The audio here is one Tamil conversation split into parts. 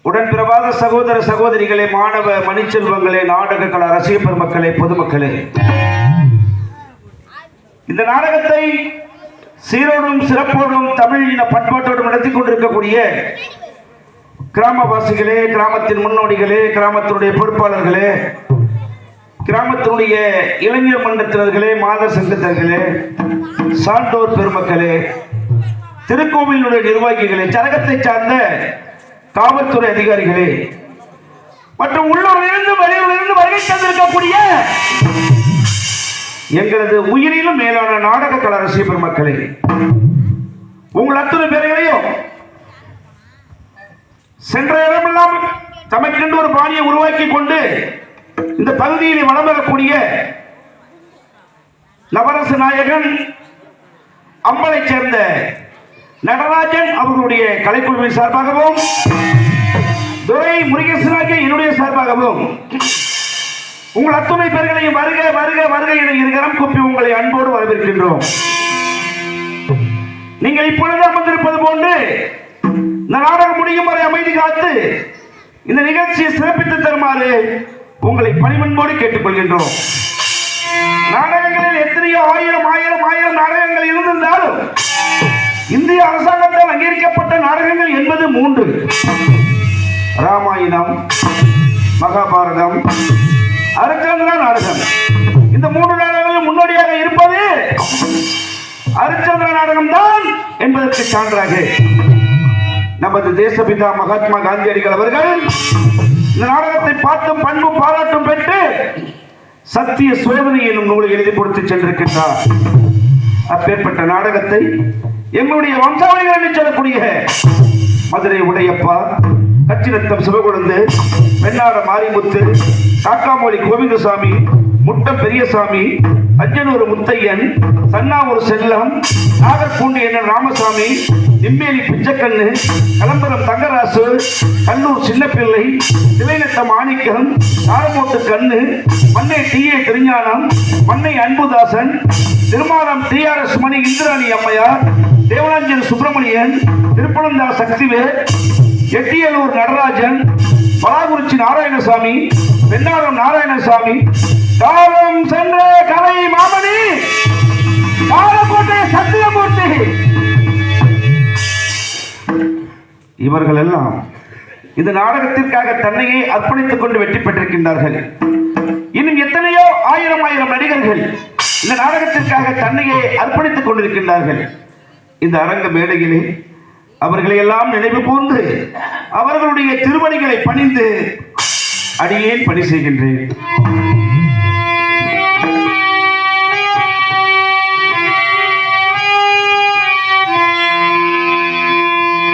உடன்பிறவாத சகோதர சகோதரிகளே, மாணவ மணிச்செல்வங்களே, நாடக கலா ரசிக பெருமக்களே, பொதுமக்களே, இந்த நாடகத்தை சீரோடும் சிறப்போடும் தமிழ் இன பண்பாட்டோடும் நடத்தி கொண்டிருக்கக்கூடிய கிராமவாசிகளே, கிராமத்தின் முன்னோடிகளே, கிராமத்தினுடைய பொறுப்பாளர்களே, கிராமத்தினுடைய இளைஞர் மன்றத்தினர்களே, மாதர் சங்கத்தினர்களே, சான்றோர் பெருமக்களே, திருக்கோவிலுடைய நிர்வாகிகளே, சரகத்தை சார்ந்த காவல்துறை அதிகாரிகளே மற்றும் உள்ளூரிலிருந்து வெளியூரிலிருந்து வருகை தந்திருக்கக்கூடிய எங்களது உயிரிலும் மேலான நாடக கலா ரசிக பெருமக்களே, உங்கள் அத்தனை பேர்களையும் சென்ற இடமெல்லாம் தமக்கென்று ஒரு பாணியை உருவாக்கி கொண்டு இந்த பகுதியில் வளம் வரக்கூடிய நவரச நாயகன் அம்பலை சேர்ந்த நடராஜன் அவர்களுடைய கலைக்குழுவின் சார்பாகவும், துரை முருகேசனாகிய என்னுடைய சார்பாகவும் உங்கள் அத்துணை பேர்களையும் வருக வருக வருக என இருகரம் கூப்பி உங்களை அன்போடு வரவேற்கின்றோம். நீங்கள் இப்பொழுது அமர்ந்திருப்பது போன்று இந்த நாடகம் முடியும் வரை அமைதி காத்து இந்த நிகழ்ச்சியை சிறப்பித்து தருமாறு உங்களை பணிவன்போடு கேட்டுக்கொள்கின்றோம். நாடகங்களில் எத்தனையோ ஆயிரம் ஆயிரம் ஆயிரம் நாடகங்கள் இருந்திருந்தாலும் இந்திய அரசாங்கத்தால் அங்கீகரிக்கப்பட்ட நாடகங்கள் என்பது 3: ராமாயணம், மகாபாரதம், அரிச்சந்திரா நாடகம். இந்த 3 நாடகங்களும் முன்னோடியாக இருப்பது அரிச்சந்திரா நாடகம் தான் என்பதற்கு சான்றாக நமது தேசபிதா மகாத்மா காந்தியடிகள் அவர்கள் இந்த நாடகத்தை பார்த்தும் பண்பும் பாராட்டும் பெற்று சத்திய சோதனை என்னும் நூலை எழுதி கொடுத்து சென்றிருக்கின்றார். அப்பேற்பட்ட நாடகத்தை எங்களுடைய வம்சாவளிகள் என்று சொல்லக்கூடிய மதுரை உடையப்பா, கச்சிரத்தம் சிவகுழந்து, வெண்ணாட மாரிமுத்து, காக்காமொழி கோவிந்தசாமி, முட்டம் பெரியசாமி, அஞ்சனூர் முத்தையன், சன்னாவூர் செல்லம், நாகர்கூண்டி என்ன ராமசாமி, நிம்மேலி பிச்சக்கண்ணு, கலம்பரம் தங்கராசு, கல்லூர் சின்னப்பிள்ளை, திளைநத்த மாணிக்கம், தாரமோட்டு கண்ணு, மன்னை டி.ஏ. திருஞானம், மன்னை அன்புதாசன், திருமாலம் டி.ஆர்.எஸ். மணி, இந்திராணி அம்மையார், தேவனாஞ்சன் சுப்பிரமணியன், திருப்பனந்தா சக்திவேல், எட்டியலூர் நடராஜன், பலாகுறிச்சி நாராயணசாமி, வெண்ணாரம் நாராயணசாமி, காலம் சென்ற கலை மாமணி, காலக்கோட்டை சத்தியமூர்த்தி, இவர்கள் எல்லாம் இந்த நாடகத்திற்காக தன்னையே அர்ப்பணித்துக் கொண்டு வெற்றி பெற்றிருக்கின்றார்கள். இன்னும் எத்தனையோ ஆயிரம் ஆயிரம் நடிகர்கள் இந்த நாடகத்திற்காக தன்னையே அர்ப்பணித்துக் கொண்டிருக்கின்றார்கள். இந்த அரங்க மேடையிலே அவர்களை எல்லாம் நினைவு கூர்ந்து அவர்களுடைய திருவடிகளை பணிந்து அடியேன் பணி செய்கின்றேன்.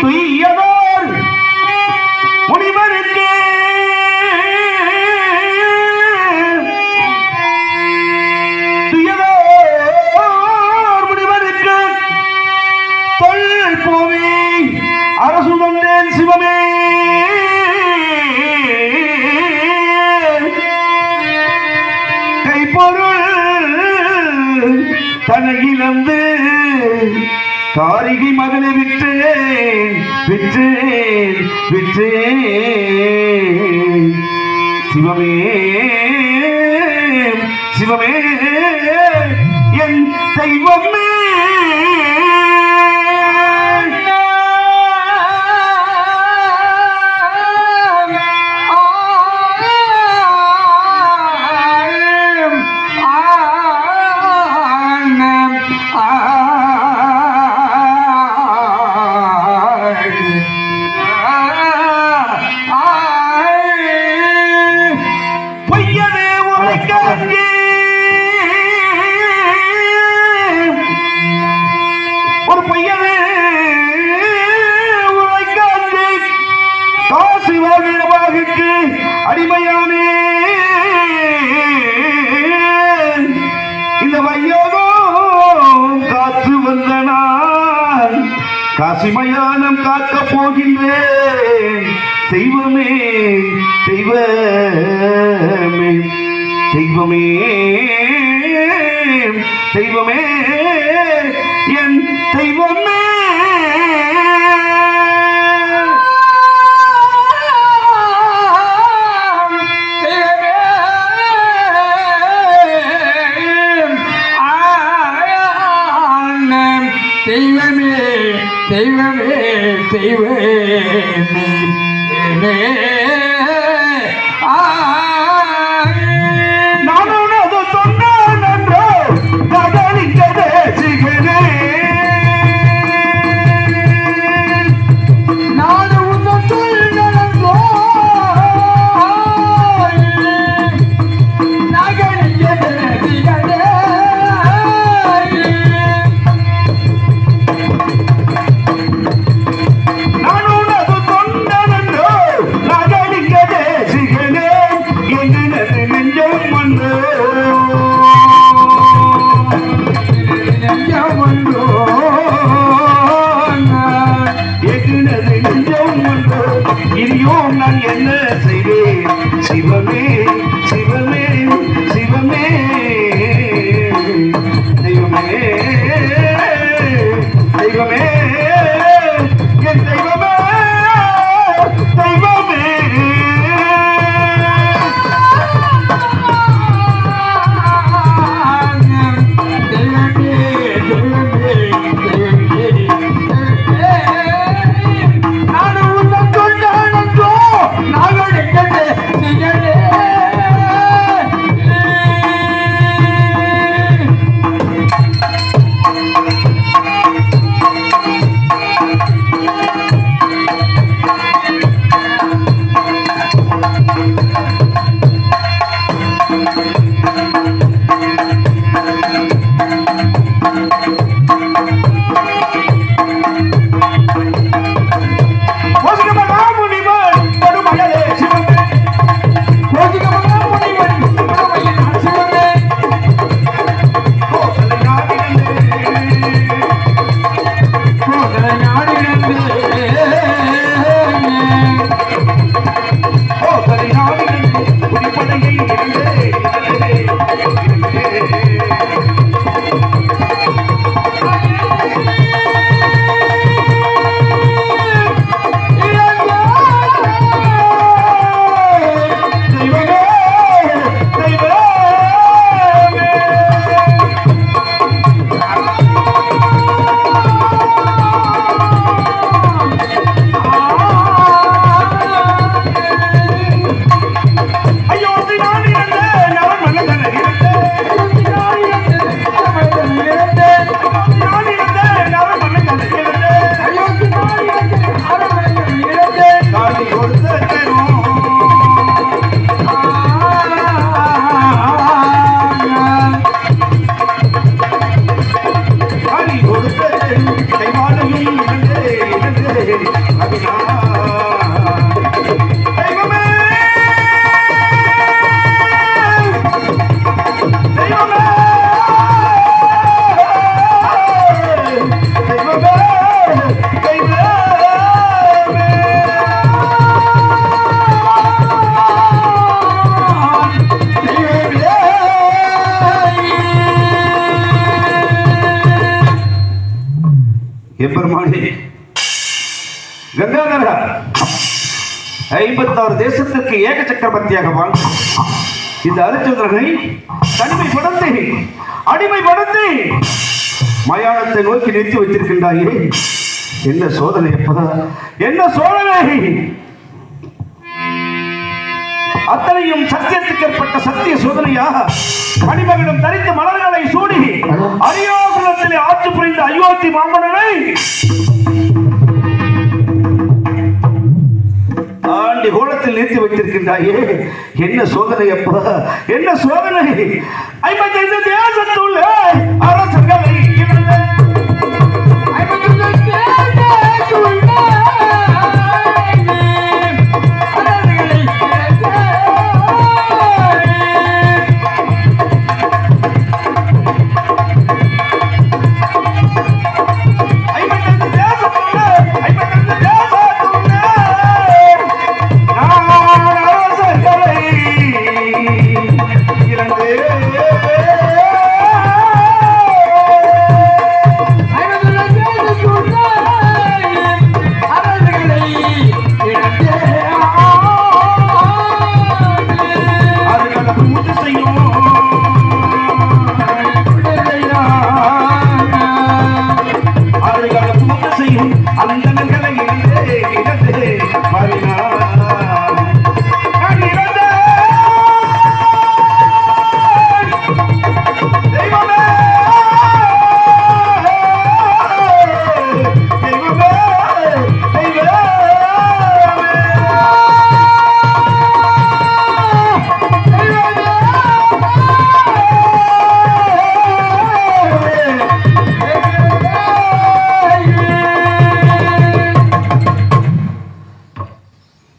துய்யதோர் முனிவருக்கு தன்னை இழந்து காரிகை மகனை விற்றேன் விற்றேன் விற்றேன். சிவமே சிவமே என் தெய்வமே ஒரு பையனே உழைக்காது காசு வாழ்வாகுக்கு அடிமையானே. இந்த வையோகம் காத்து வந்த நான் காசி மயானம் காக்க போகின்றேன். தெய்வமே தெய்வமே தெய்வமே தெய்வமே என் தெய்வமே. தெய்வமே தெய்வமே தெய்வமே நான் உனது சொன்னான் என்றோ மகனிக்க தேசுகிறேன். நான் உன்னை சொல்லோ நகனிக்க நான் உனது சொன்னான் என்றோ எம்பெருமானே கங்காதரா, 56 தேசத்திற்கு ஏக சக்கரவர்த்தியாக வாழ்ந்து இந்த அரிச்சந்திரனை அடிமைப்படுத்தி மயானத்தை நோக்கி நிறுத்தி வைத்திருக்கின்றாயே. என்ன சோதனை அப்பா, என்ன சோதனை! அத்தனையும் சத்தியத்துக்கு ஏற்பட்ட சத்திய சோதனையா? மணிமகனும் தரித்து மலர்களை சூடி அரியாசனத்திலே ஆட்சி புரிந்த அயோத்தி மாமன்னனை ஆண்டி கோலத்தில் நிறுத்தி வைத்திருக்கின்றாயே. என்ன சோதனை அப்பா, என்ன சோதனை! 55 தேசத்துள்ள அரசர்களை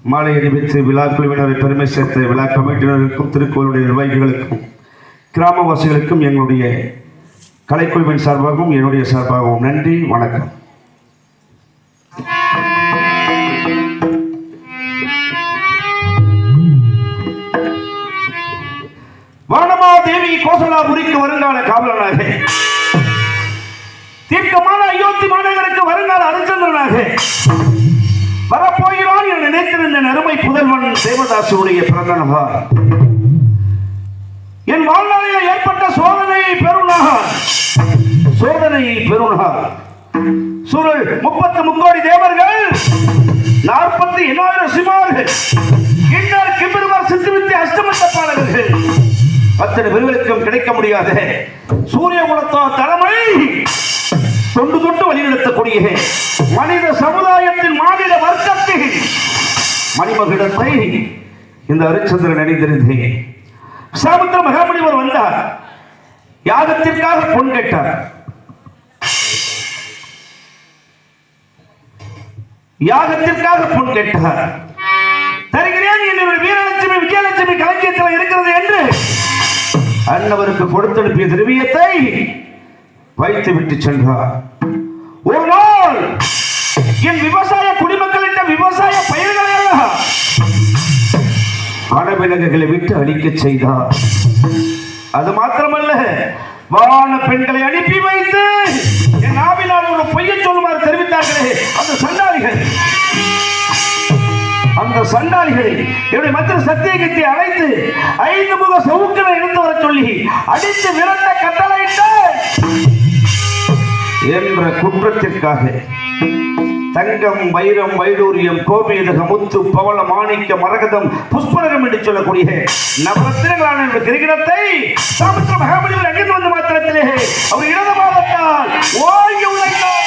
மாலை அணிவித்து விழா குழுவினரை பெருமை சேர்த்த விழா கமிட்டியினருக்கும் திருக்கோயிலுடைய நிர்வாகிகளுக்கும் கிராமவாசிகளுக்கும் எங்களுடைய கலைக்குழுவின் சார்பாகவும் என்னுடைய சார்பாகவும் நன்றி, வணக்கம். வானமாதேவி கோசலாபுரிக்கு வருங்கால காவலனாக, தீர்க்கமான அயோத்தி மாநகருக்கு வருங்கால அரிச்சந்திரனாக வரப்போகிறான் என நினைத்திருந்த அருமை புதல்வன் தேவதாசுடைய பிறந்த நாள். என் வாழ்நாளில் ஏற்பட்ட சோதனையை பெருநாள். சூழல் 30 முக்கோடி தேவர்கள், 48,000 சிமார்கள், கிண்ணர் கிம்பெருமார் சித்துவித்தை அஷ்டமத்த பாடகர்கள், அத்தனை பெருவருக்கும் கிடைக்க முடியாத சூரிய குலத்தார் தலைமை தொண்டு தொட்டு வழிநடத்தக்கூடிய மனித சமுதாயத்தின் மாநில வர்க்கத்தில் மணிமகுடத்தை இந்த அரிச்சந்திரன் அணிந்திருந்தேன். சாமுத்திர மகாமுனிவர் வந்தார். யாகத்திற்காக பொன் கேட்டார். தருகிறேன், என்னுடைய வீரலட்சுமி விஜயலட்சுமி களஞ்சியத்தில் இருக்கிறது என்று அன்னவருக்கு கொடுத்தனுப்பிய திரவியத்தை வைத்து விட்டு சென்றார். ஒரு நாள் என் விவசாய குடிமக்களின் விவசாய பயிர்களை வனவிலங்குகளை விட்டு அழிக்க செய்தார். அது மாத்திரமல்ல, வான பெண்களை அனுப்பி வைத்து என் நாவினால் ஒரு பொய்யை சொல்லுமாறு தெரிவித்தார்களே அந்த சண்டாளிகளை என்னுடைய மத்திய சத்தியகத்தை அழைத்து 5 முக சவுக்கனை இருந்து வர சொல்லி அடித்து விரட்ட கட்டளையிட்ட என்ற குற்றத்திற்காக தங்கம், வைரம், வைடூரியம், கோமேதகம், முத்து, பவள, மாணிக்க, மரகதம், புஷ்பரகம் என்று சொல்லக்கூடிய நவரத்தினங்களான கிரகிடத்தை சாமுத்திர மகாமுனிவர் அணிந்து வந்த மாத்திரத்திலே அவர் இடது பாதத்தால் ஓங்கி உழைத்தார்.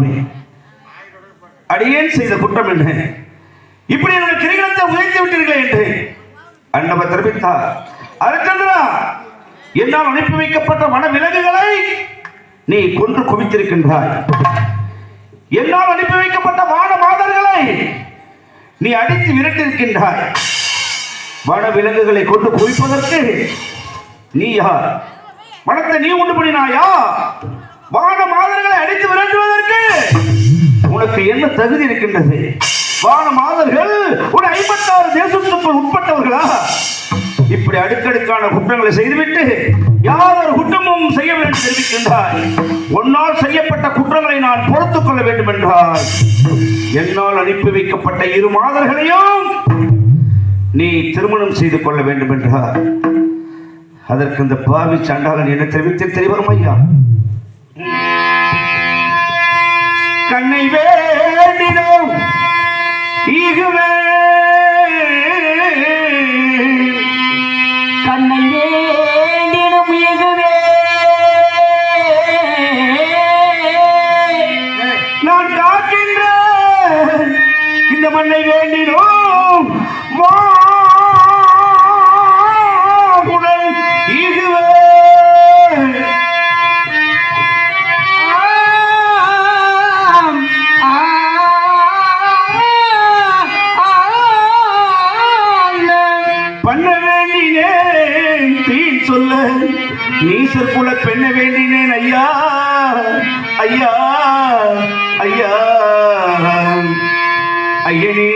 சுவாமி, அடியேன் செய்த குற்றம் என்ன? இப்படி என்னுடைய கிரீடத்தை உதைத்து விட்டீர்களே என்று அண்டவர் தெரிவித்தார். அரிச்சந்திரா, என்னால் அனுப்பி வைக்கப்பட்ட வன விலங்குகளை நீ கொன்று குவித்திருக்கின்றாய். என்னால் அனுப்பி வைக்கப்பட்ட வான மாதர்களை நீ அடித்து விரட்டிருக்கின்றாய். வன விலங்குகளை கொண்டு குவிப்பதற்கு நீ யார்? வனத்தை நீ உண்டு பண்ணினாயா? வான மாதர்களை அடித்து விரட்டுவதற்கு உனக்கு என்ன தகுதி இருக்கின்றது? வான மாதர்கள் ஒரு 56 தேசத்துக்குள் உட்பட்டவர்களா? இப்படி அடுக்கடுக்கான குற்றங்களை செய்துவிட்டு யார் ஒரு குற்றமும் செய்ய வேண்டும் தெரிவிக்கின்றாய். உன்னால் செய்யப்பட்ட குற்றங்களை நான் பொறுத்துக் கொள்ள வேண்டும் என்றால் என்னால் அனுப்பி வைக்கப்பட்ட 2 மாதர்களையும் நீ திருமணம் செய்து கொள்ள வேண்டும் என்றார். அதற்கு இந்த பாவி சண்டாளன் என்ன தெரிவித்து தெரிவரும் ஐயா? கண்ணை வேண்டினோம் ஈகுவே, கண்ணை வேண்டினும் ஈகுவே, நான் காக்கின்ற இந்த மண்ணை வேண்டினோம் வாகுடன் ஈகுவே. பண்ண வேண்டினேன் தீன் சொல்ல நீசர் குல பெண்ண வேண்டினேன் ஐயா ஐயா ஐயா ஐயனே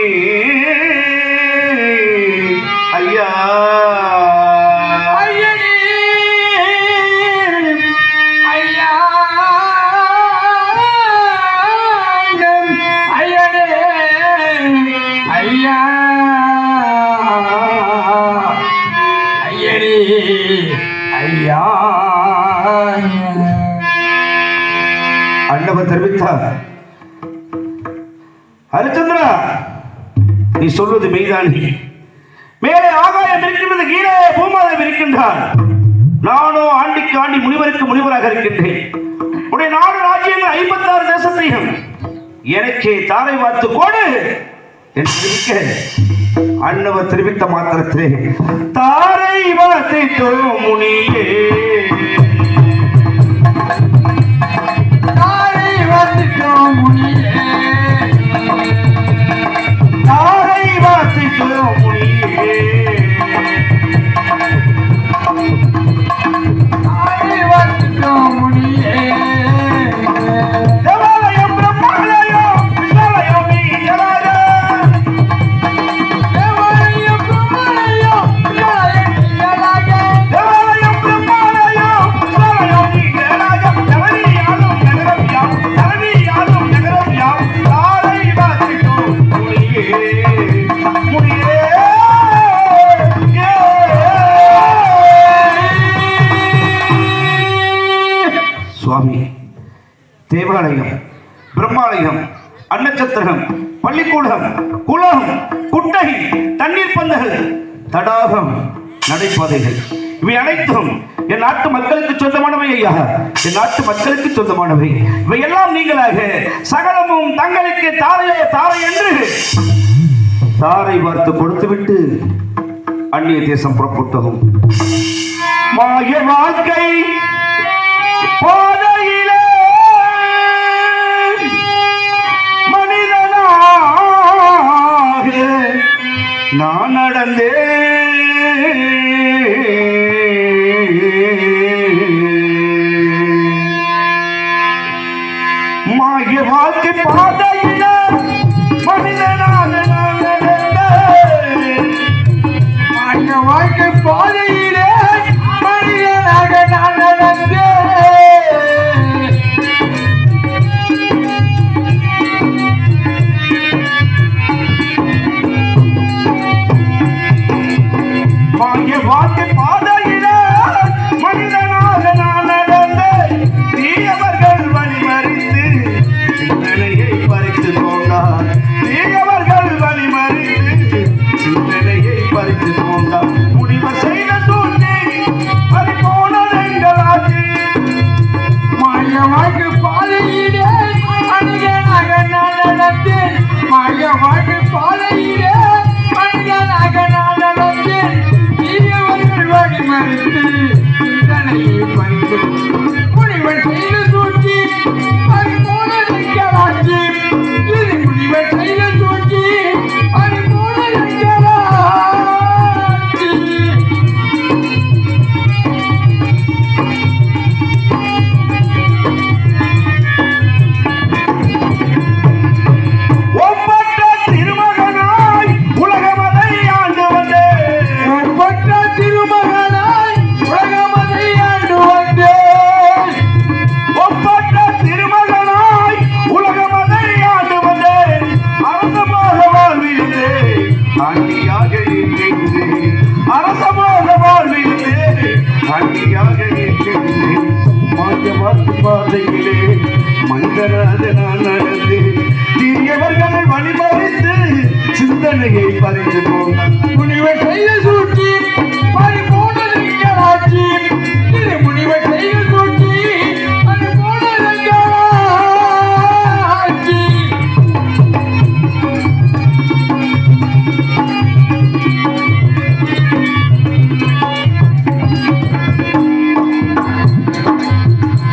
ஐயா ஐயனே ஐயா ஐயனே ஐயா ஐயனே ஐயா. அண்டவர் தெரிவித்தார். ஹரிச்சந்திரா, நீ சொல்வது மெய்தானே? மேலே ஆகாயம் இருக்கின்றது, கீழே பூமாதம் இருக்கின்றான். நானோ ஆண்டிக்கு ஆண்டி முனிவருக்கு முனிவராக இருக்கின்றேன். உடைய நாடு ராஜ்யங்கள் 56 தேசத்தையும் எனக்கே தாரை வார்த்து கோடு என்று அண்ணவர் தெரிவித்த மாத்திரத்திலே தாரை வார்த்திட்டோ முனியே, தாரை வார்த்திட்டோ முனியே, தாரை வார்த்திட்டோ முனியே, தாரை வார்த்திட்டோ முனியே. தேவாலயம் பிரம்மாலயம் விசாலயம் நீ ஜலாய, தேவாலயம் பிரம்மாலயம் விசாலயம் நீ ஜலாய, தேவாலயம் பிரம்மாலயம் விசாலயம் நீ ஜலாய, தரணியாலும் நகரம் யாம், தரணியாலும் நகரம் யாம், தாரை வார்த்திட்டோ முனியே முனியே. சுவாமி, தேவாலயம், பிரம்மாலயம், அன்னச்சத்திரம், பள்ளிக்கூடம், குளம், குட்டை, தண்ணீர் பந்தல், தடாகம், நடைபாதைகள் இவை அனைத்தும் என் நாட்டு மக்களுக்கு சொந்தமானவை ஐயா. என் நாட்டு மக்களுக்கு சொந்தமானவை. இவை எல்லாம் நீங்களாக சகலமும் தங்களுக்கு தாரையே தாரை என்று தாரை பார்த்து கொடுத்துவிட்டு அந்நிய தேசம் புறப்பட்டோம். மாய வாழ்க்கை பாதையிலே மனிதனாக நான் நடந்தேன். மாய வாழ்க்கை பாதையிலே மனிதனாக நான் நடந்தேன். மாய வாழ்க்கை பாதையிலே மனிதனாக நான் நடந்தேன். மாய வாழ்க்கை பாதையிலே மனிதனாக நான் நடந்தேன். தீயவர்கள் வழிமறித்து சிந்தனையை பாதையிலே மனிதனாக நான் நடந்து தீயவர்கள் வழிமறித்து சிந்தனையை பறித்து போனான். முனிவர் செய்த சூழ்ச்சி பறிபோனதெங்களாட்சி. இது முனிவர் செய்த சூழ்ச்சி பறிபோனதெங்களாட்சி.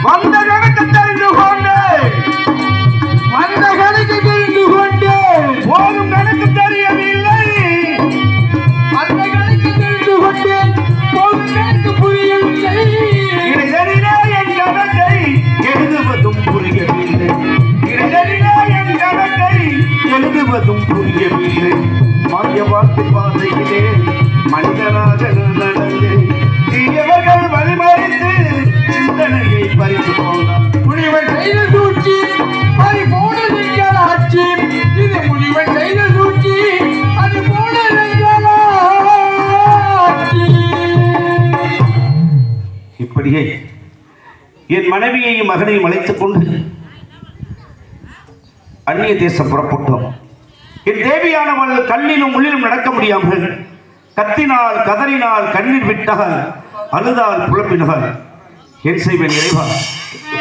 வந்த கணக்கு தெரிந்து கொண்டு வந்த கணக்கு தெரிந்து கொண்டு போதும் கணக்கு தெரியவில்லை. அந்த கணக்கு தெரிந்து கொண்டு போதும் கணக்கு புரியவில்லை. இடையிலே என் கணக்கை எழுதுவதும் புரியவில்லை. இடையிலே என் கணக்கை எழுதுவதும் புரியவில்லை. மாய வாக்கு பாதையிலே மனிதனாக நான் நடந்தேன். தீயவர்கள் வழிமறித்து சிந்தனையை பறித்து போனான். முனிவர் செய்த சூழ்ச்சி பறிபோனதெங்களாட்சி. இது முனிவர் செய்த சூழ்ச்சி பறிபோனதெங்களாட்சி. இப்படியே என் மனைவியையும் மகனையும் அழைத்துக் கொண்டு அந்நிய தேசம் புறப்பட்டோம். என் தேவியானவள் கண்ணிலும் உள்ளிலும் நடக்க முடியாமல் கத்தினால் கதறினால் கண்ணீர் விட்டால் அழுதால் புலம்பினாள். என் செய்வேன் இறைவா,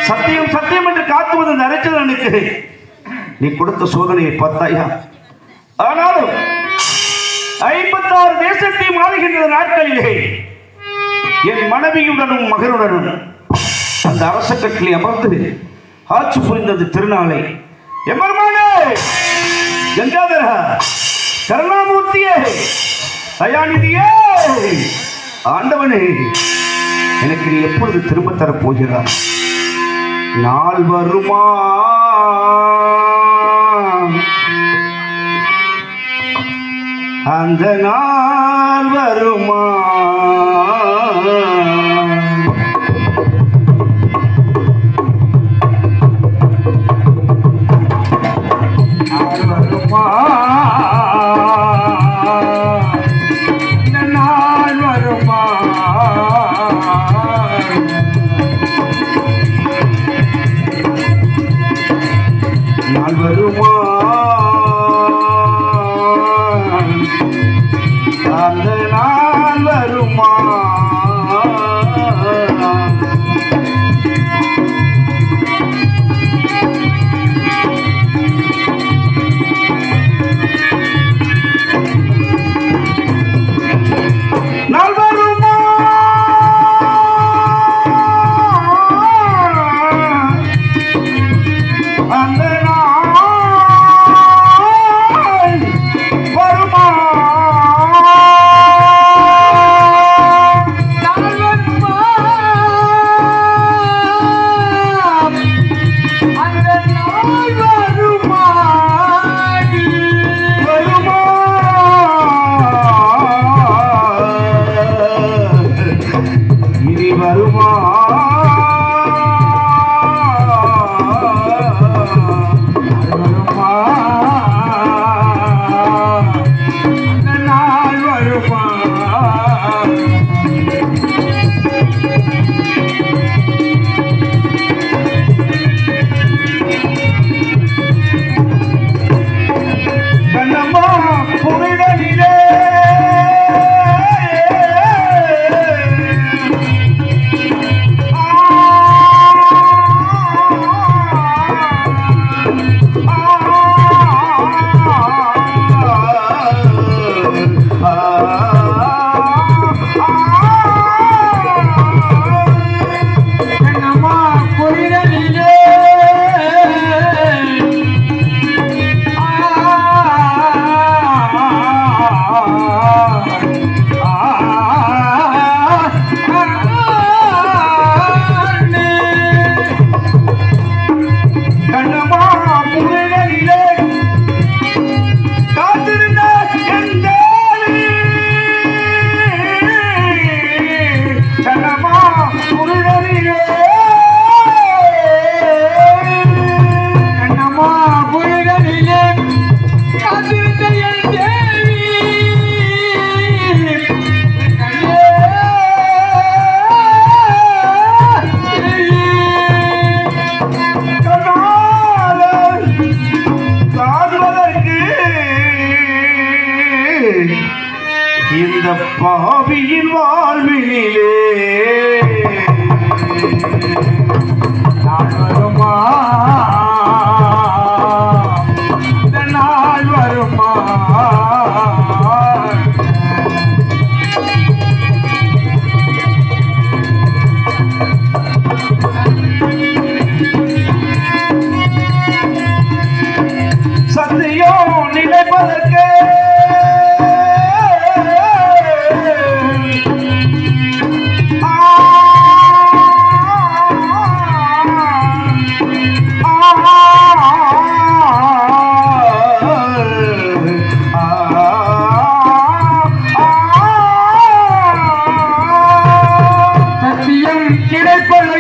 சத்தியம் சத்தியம் என்று காத்து வந்த அரைச்சதனுக்கு நீ கொடுத்த சோதனையை பார்த்தாயா? ஆனாலும் 56 தேசத்தையும் ஆளுகின்ற நாட்களிலே என் மனைவியுடனும் மகனுடனும் அந்த அரச கட்டிலே அமர்ந்து ஆட்சி புரிந்தது திருநாளை. எம்பெருமானே, கங்காதரா, கருணாமூர்த்தியே, தயாநிதியே, ஆண்டவனே, எனக்கு நீ எப்பொழுது திரும்ப தரப் போகிறார்? நாள் வருமா? அந்த நாள் வருமா? நாள் வருமா? அந்த நாள் வருமா? நாள் வருமா? அந்த நாள் வருமா?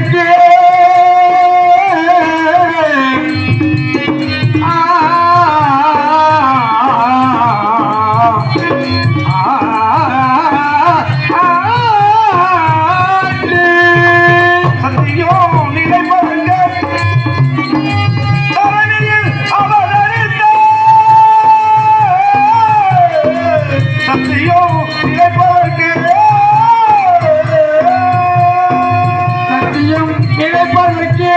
நினைப்பதற்கு சத்தியம் நினைப்பதற்கு தரணியில் அவதரித்த சத்தியம் நினைப்பதற்கு சத்தியம் நினைப்பதற்கு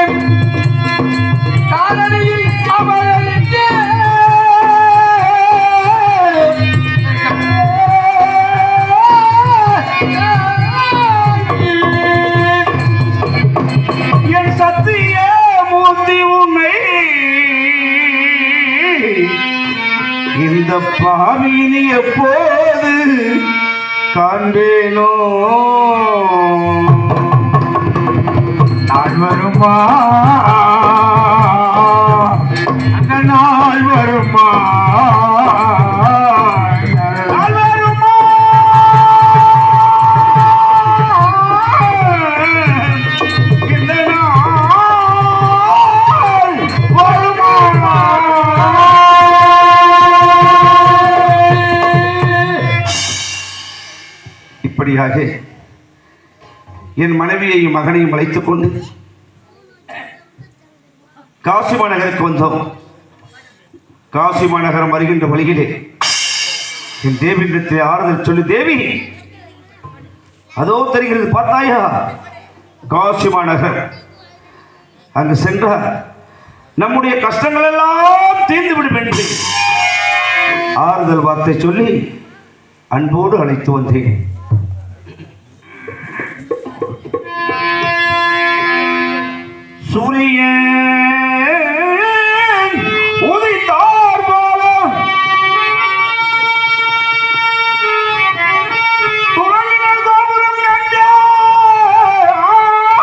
காலடியில் அமர்ந்து என் சத்திய மூர்த்தி உன்னை இந்த பாவினி எப்போது காண்பேனோ நாள் வருமா அந்த நாள் வருமா நாள் வருமா? இந்த நாள் வருமா? இப்படியாக என் மனைவியையும் மகனையும் அழைத்துக் கொண்டு காசி மாநகருக்கு வந்தோம். காசி மாநகரம் வருகின்ற வழியிலே என் தேவியிடத்தில் ஆறுதல் சொல்லு. தேவி, அதோ தெரிகிறது பார்த்தாயா காசி மாநகர். அங்கு சென்றால் நம்முடைய கஷ்டங்கள் எல்லாம் தீர்ந்துவிடும் என்று ஆறுதல் வார்த்தை சொல்லி அன்போடு அழைத்து வந்தேன். சூரியன் உதித்தார் போலும் துறவினர் கோபுரம் கண்ட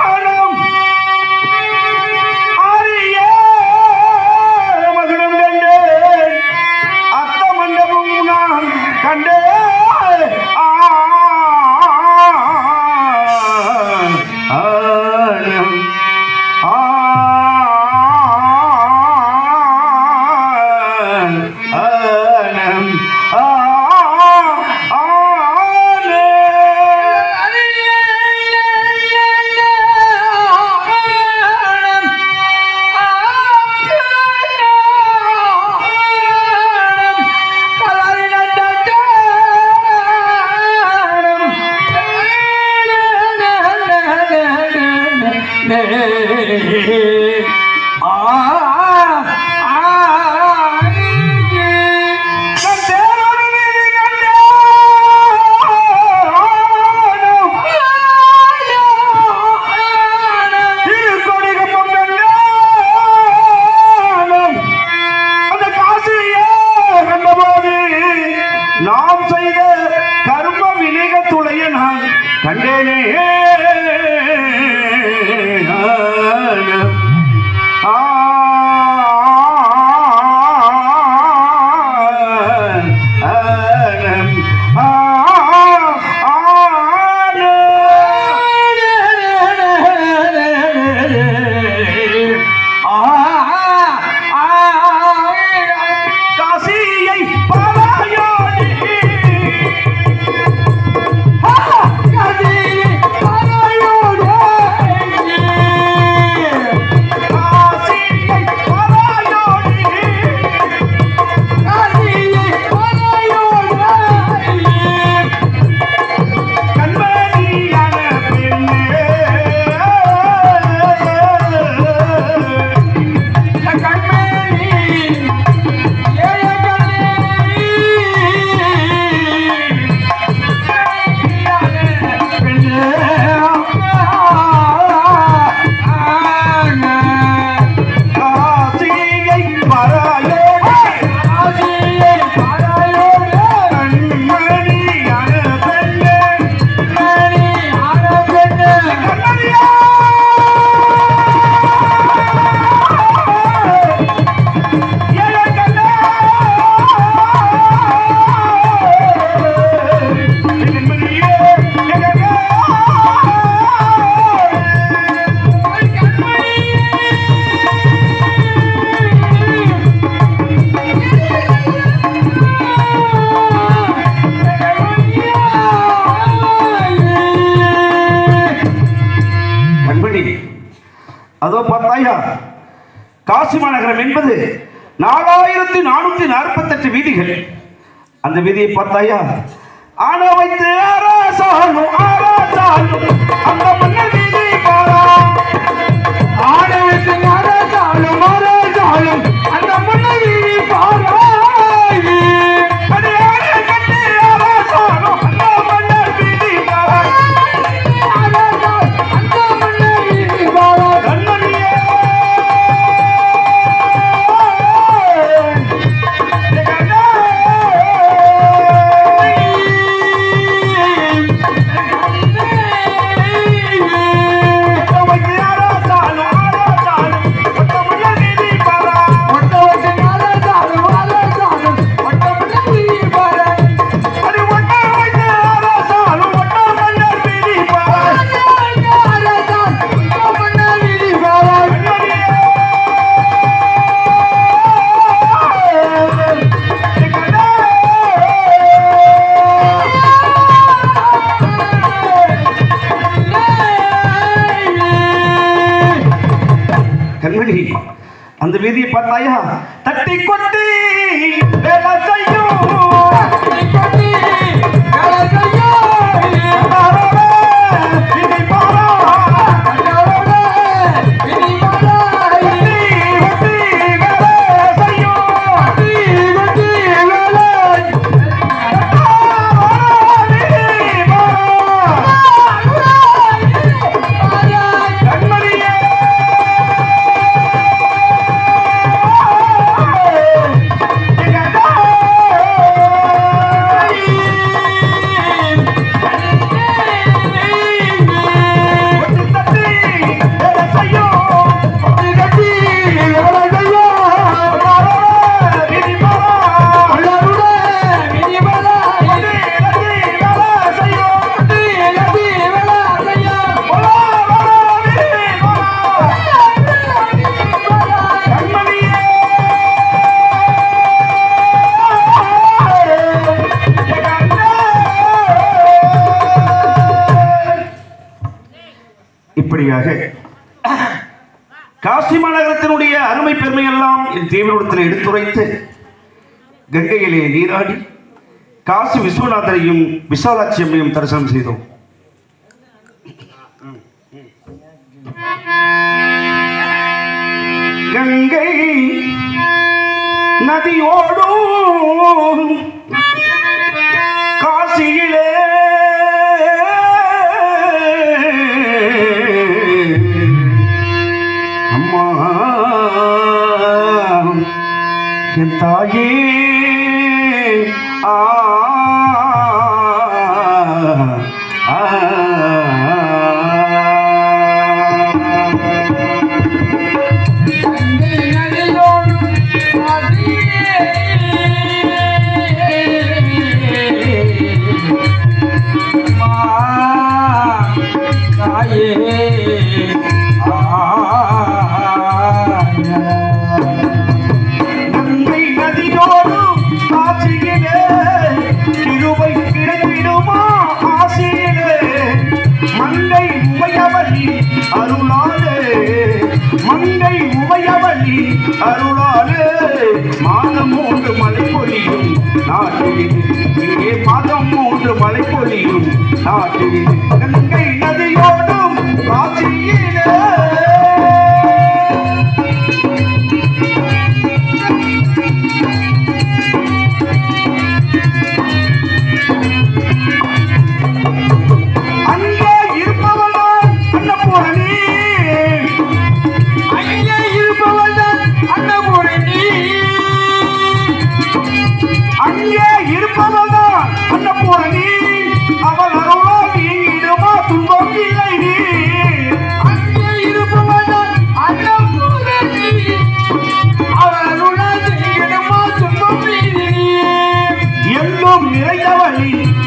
ஆழம் அரிய மகுடம் கண்டேன். அத்த மண்டபம் நான் கண்டேன். ஆழம் நாம் செய்த கர்ம வினைகத்துடைய நான் கண்டேனே. ஆ அதோ பார்த்தாயா, காசி மாநகரம் என்பது 4448 வீதிகள். அந்த வீதியை பார்த்தாயா, ஆன வைத்து ஆராசாலும் அந்த மன்னர் வீதி பாரா. ஆன வைத்து ஆராசாலும் அந்த மன்னர் வீதி பாரா. அந்த வீதியை பார்த்தாயா, தட்டி கொட்டி வேலை செய்யும் இப்படியாக காசி மாநகரத்தினுடைய அருமை பெருமை எல்லாம் என் தேவனிடத்தில் எடுத்துரைத்து கங்கையிலே நீராடி காசி விஸ்வநாதரையும் விசாலாட்சி அம்மையும் தரிசனம் செய்தோம். கங்கை நதியோடும் காசியிலே அம்மா என் தாயே ஆ மங்கை உமையவழி அருளாலே மாதம் 3 மழை பொழியும் நாட்டில் இங்கே மாதம் 3 மழை பொழியும் நாட்டில் கங்கை நதியோடும் காசியிலே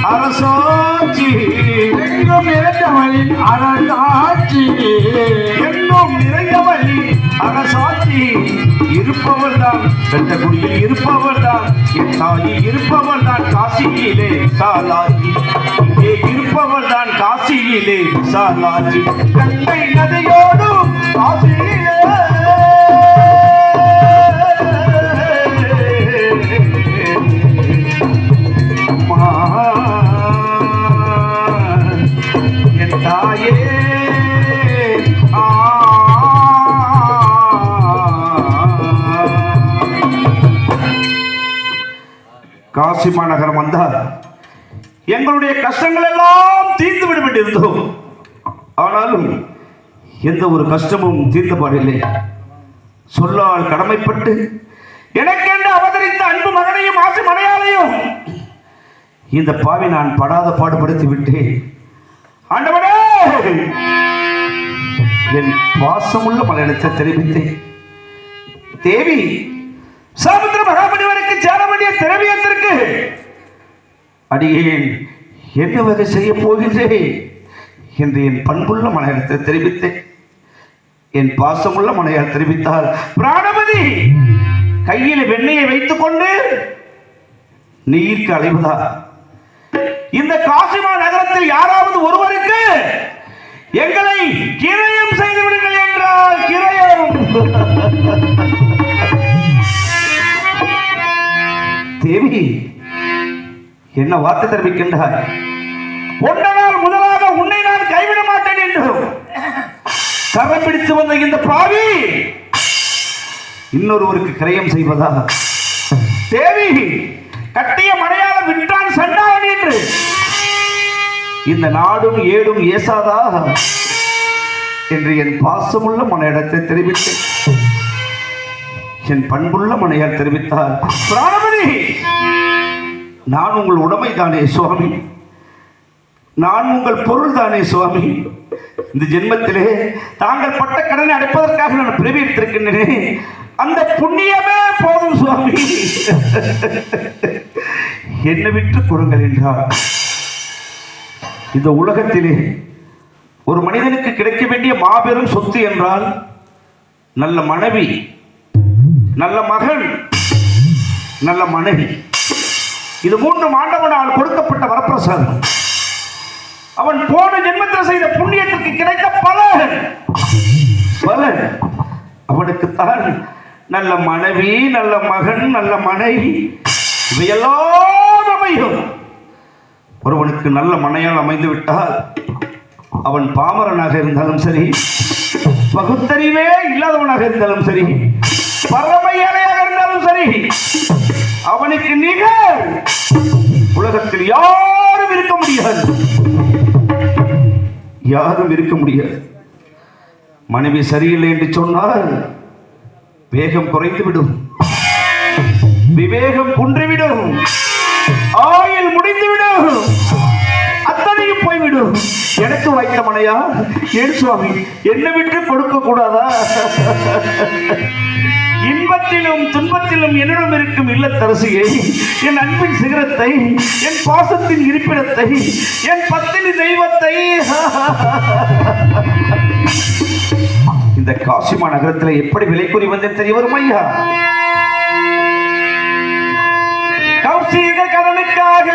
அரசாட்சி எங்கும் நிறைந்தவளின் அரசாட்சி எங்கும் நிறைந்தவளி அரசாட்சி இருப்பவர் தான் வெட்டக்குடியில் இருப்பவர் தான் என் தாயி இருப்பவர் தான் காசியிலே சாலாஜி இங்கே இருப்பவர் தான் காசியிலே சாலாஜி கங்கை நதியோடும் காசி காசி மாநகரம் வந்தால் எங்களுடைய கஷ்டங்கள் எல்லாம் தீர்ந்து விடும் என்று இருந்தோம். ஆனாலும் எந்த ஒரு கஷ்டமும் தீர்ந்தபாடில்லை. சொல்லால் கடமைப்பட்டு எனக்கென்று அவதரித்த அன்பு மகனையும் ஆசை மனையாளையும் இந்த பாவி நான் படாத பாடுபடுத்தி விட்டேன். ஆண்டவனே, என் பாசமுள்ள மலையிடத்தை தெரிவித்தேன். தேவி சாமுத்திர மகாபலிவருக்கு சேர வேண்டிய திரவியத்திற்கு அடியேன் என்ன வகை செய்ய போகின்றேன் என்று என் பண்புள்ள மலையிடத்தை தெரிவித்தேன். என் பாசமுள்ள மனையால் தெரிவித்தால், பிராணபதி கையில் வெண்ணெயை வைத்துக் கொண்டு நீர்க்கு அலைவதா? இந்த காசிமா நகரத்தில் யாராவது ஒருவருக்கு எங்களை கிரயம் செய்து விடுங்கள் என்றால் கிரயம். தேவி என்ன வார்த்தை தெரிவிக்கின்றாய்? ஒன்ற நாள் முதலாக உன்னை நான் கைவிட மாட்டேன் என்று கரம் பிடித்து வந்த இந்த பாவி இன்னொருவருக்கு கிரயம் செய்வதா? தேவி கட்டிய மனையால விட்டான் சண்டான் என்று இந்த நாடும் ஏடும் ஏசாதா என்று என் பாசமுள்ள மனையிடத்தை தெரிவித்தேன். என் பண்புள்ள மனையால் தெரிவித்தார், பிராணபதி நான் உங்கள் உடைமை தானே சுவாமி, நான் உங்கள் பொருள் தானே சுவாமி. இந்த ஜென்மத்திலே தாங்கள் பட்ட கடனை அடைப்பதற்காக நான் பிறவி எடுத்திருக்கின்றேன். அந்த புண்ணியமே போதும் சுவாமி, என்னை விட்டு கொடுங்கள் என்றார். இந்த உலகத்திலே ஒரு மனிதனுக்கு கிடைக்க வேண்டிய மாபெரும் சொத்து என்றால் நல்ல மனைவி, நல்ல மகன், நல்ல மனைவி. இது மூன்று ஆண்டவனால் கொடுக்கப்பட்ட வரப்பிரசாதம். அவன் போன ஜென்மத்தில் செய்த புண்ணியத்திற்கு கிடைத்த பலன் அவனுக்குத்தான் நல்ல மனைவி, நல்ல மகன், நல்ல மனைவி இவையெல்லாம் அமையும். ஒருவனுக்கு நல்ல மனையால் அமைந்து விட்டால் அவன் பாமரனாக இருந்தாலும் சரி, பகுத்தறிவே இல்லாதவனாக இருந்தாலும் சரி, பரம ஏழையாக இருந்தாலும் சரி, அவனுக்கு நிகர் உலகத்தில் யாரும் இருக்க முடியாது, யாரும் இருக்க முடியாது. மனைவி சரியில்லை என்று சொன்னால் வேகம் குறைந்துவிடும், விவேகம் குன்றிவிடும், ஆயுள் முடிந்துவிடும், அத்தனையும் போய்விடும். எனக்கு வைத்த மனையா ஏன் சுவாமி என்னை விட்டு கொடுக்க கூடாதா? இன்பத்திலும் துன்பத்திலும் என்னிடம் இருக்கும் இல்லத்தரசியை, என் அன்பின் சிகரத்தை, என் பாசத்தின் இருப்பிடத்தை, என் பத்தினி தெய்வத்தை இந்த காசிமா நகரத்தில் எப்படி விலை கூறி வந்தேன் தெரிய வரும் ஐயா. கௌசிக கடனுக்காக